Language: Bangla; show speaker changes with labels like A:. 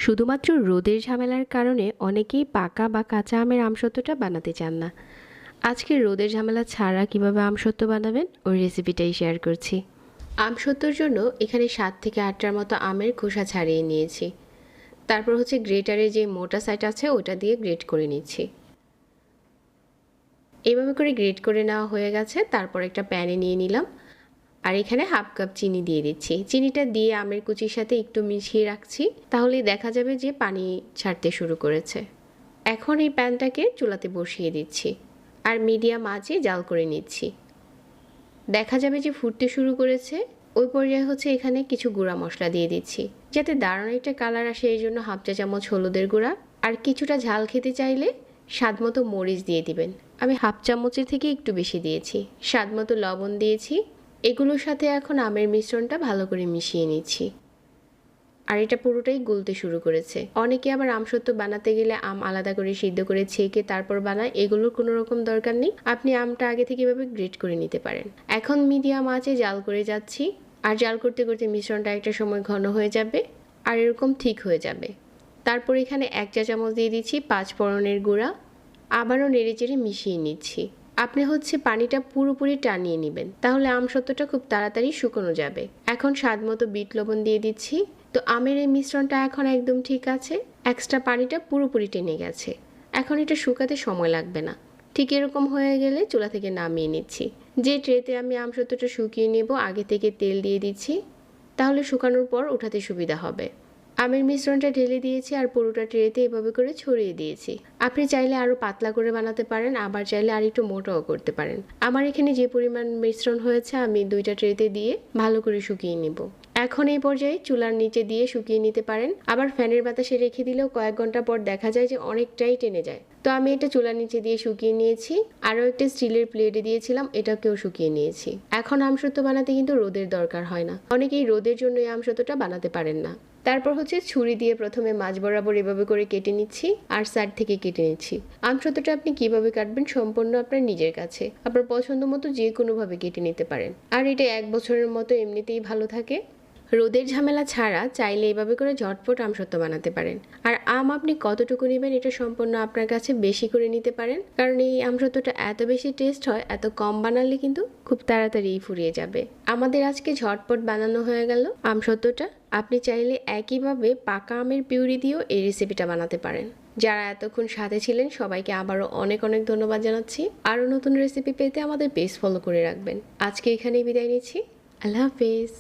A: শুধুমাত্র রোদের ঝামেলার কারণে অনেকেই পাকা বা কাঁচা আমের আমসত্ত্বটা বানাতে চান না। আজকে রোদের ঝামেলা ছাড়া কিভাবে আমসত্ত্ব বানাবেন ওই রেসিপিটাই শেয়ার করছি। আমসত্ত্বর জন্য এখানে 7 থেকে 8টার মতো আমের খোসা ছাড়িয়ে নিয়েছি। তারপর হচ্ছে গ্রেটারে যে মোটা সাইড আছে ওটা দিয়ে গ্রেট করে নিচ্ছি। এভাবে করে গ্রেট করে নেওয়া হয়ে গেছে। তারপর একটা প্যানে নিয়ে নিলাম, আর এখানে হাফ কাপ চিনি দিয়ে দিচ্ছি। চিনিটা দিয়ে আমের কুচির সাথে একটু মিশিয়ে রাখছি, তাহলেই দেখা যাবে যে পানি ছাড়তে শুরু করেছে। এখন এই প্যানটাকে চুলাতে বসিয়ে দিচ্ছি আর মিডিয়াম আঁচে জাল করে নিচ্ছি। দেখা যাবে যে ফুটতে শুরু করেছে। ওই পর্যায়ে হচ্ছে এখানে কিছু গুঁড়া মশলা দিয়ে দিচ্ছি, যাতে দারুণ একটা কালার আসে। এই জন্য হাফ চা চামচ হলুদের গুঁড়া, আর কিছুটা ঝাল খেতে চাইলে স্বাদ মতো মরিচ দিয়ে দিবেন। আমি হাফ চামচের থেকে একটু বেশি দিয়েছি। স্বাদ মতো লবণ দিয়েছি। এগুলোর সাথে এখন আমের মিশ্রণটা ভালো করে মিশিয়ে নিচ্ছি, আর এটা পুরোটাই গলতে শুরু করেছে। অনেকে আবার আমসত্ত্ব বানাতে গেলে আম আলাদা করে সিদ্ধ করে ছেঁকে তারপর বানায়, এগুলোর কোনো রকম দরকার নেই। আপনি আমটা আগে থেকে এভাবে গ্রেট করে নিতে পারেন। এখন মিডিয়াম আঁচে জাল করে যাচ্ছি, আর জাল করতে করতে মিশ্রণটা একটা সময় ঘন হয়ে যাবে আর এরকম ঠিক হয়ে যাবে। তারপর এখানে 1 চা চামচ দিয়ে দিচ্ছি 5 ফোড়নের গুঁড়া। আবারও নেড়েচেড়ে মিশিয়ে নিচ্ছি। আপনি হচ্ছে পানিটা পুরোপুরি টানিয়ে নেবেন, তাহলে আমসত্ত্বটা খুব তাড়াতাড়ি শুকনো যাবে। এখন স্বাদ মতো বিট লবণ দিয়ে দিচ্ছি। তো আমের এই মিশ্রণটা এখন একদম ঠিক আছে। এক্সট্রা পানিটা পুরোপুরি টেনে গেছে। এখন এটা শুকাতে সময় লাগবে না। ঠিক এরকম হয়ে গেলে চুলা থেকে নামিয়ে নিচ্ছি। যে ট্রেতে আমি আমসত্ত্বটা শুকিয়ে নেব আগে থেকে তেল দিয়ে দিচ্ছি, তাহলে শুকানোর পর উঠাতে সুবিধা হবে। আমের মিশ্রণটা ঢেলে দিয়েছি আর পুরোটা ট্রেতে এভাবে করে ছড়িয়ে দিয়েছি। আপনি চাইলে আরও পাতলা করে বানাতে পারেন, আবার চাইলে আর একটু মোটাও করতে পারেন। আমার এখানে যে পরিমাণ মিশ্রণ হয়েছে আমি 2টা ট্রেতে দিয়ে ভালো করে শুকিয়ে নেব। এখন এই পর্যায়ে চুলার নিচে দিয়ে শুকিয়ে নিতে পারেন। আবার ফ্যানের বাতাসে রেখে দিলেও কয়েক ঘন্টা পর দেখা যায় যে অনেকটাই টেনে যায়। তো আমি এটা চুলার নিচে দিয়ে শুকিয়ে নিয়েছি। আরও একটা স্টিলের প্লেটে দিয়েছিলাম, এটাকেও শুকিয়ে নিয়েছি। এখন আমসত্ত্ব বানাতে কিন্তু রোদের দরকার হয় না। অনেকেই রোদের জন্য এই আমসত্ত্বটা বানাতে পারেন না। তারপর হচ্ছে ছুরি দিয়ে প্রথমে মাঝ বরাবর এভাবে করে কেটে নিচ্ছি, আর সাইড থেকে কেটে নিচ্ছি। আমসত্ত্বটা আপনি কিভাবে কাটবেন সম্পূর্ণ আপনার নিজের কাছে। আপনার পছন্দ মতো যে কোনোভাবে কেটে নিতে পারেন। আর এটা 1 বছরের মতো এমনিতেই ভালো থাকে। রোদের ঝামেলা ছাড়া চাইলে এভাবে করে ঝটপট আমসত্ত্ব বানাতে পারেন। আর আম আপনি কতটুকু নেবেন এটা সম্পূর্ণ আপনার কাছে, বেশি করে নিতে পারেন, কারণ এই আমসত্ত্বটা এত বেশি টেস্ট হয়। এত কম বানালে কিন্তু খুব তাড়াতাড়ি ফুরিয়ে যাবে। আমাদের আজকে ঝটপট বানানো হয়ে গেল আমসত্ত্বটা। আপনি চাইলে একইভাবে পাকা আমের পিউরি দিয়েও এই রেসিপিটা বানাতে পারেন। যারা এতক্ষণ সাথে ছিলেন সবাইকে আবারও অনেক অনেক ধন্যবাদ জানাচ্ছি। আরও নতুন রেসিপি পেতে আমাদের পেজ ফলো করে রাখবেন। আজকে এখানেই বিদায় নিচ্ছি। আল্লাহ হাফেজ।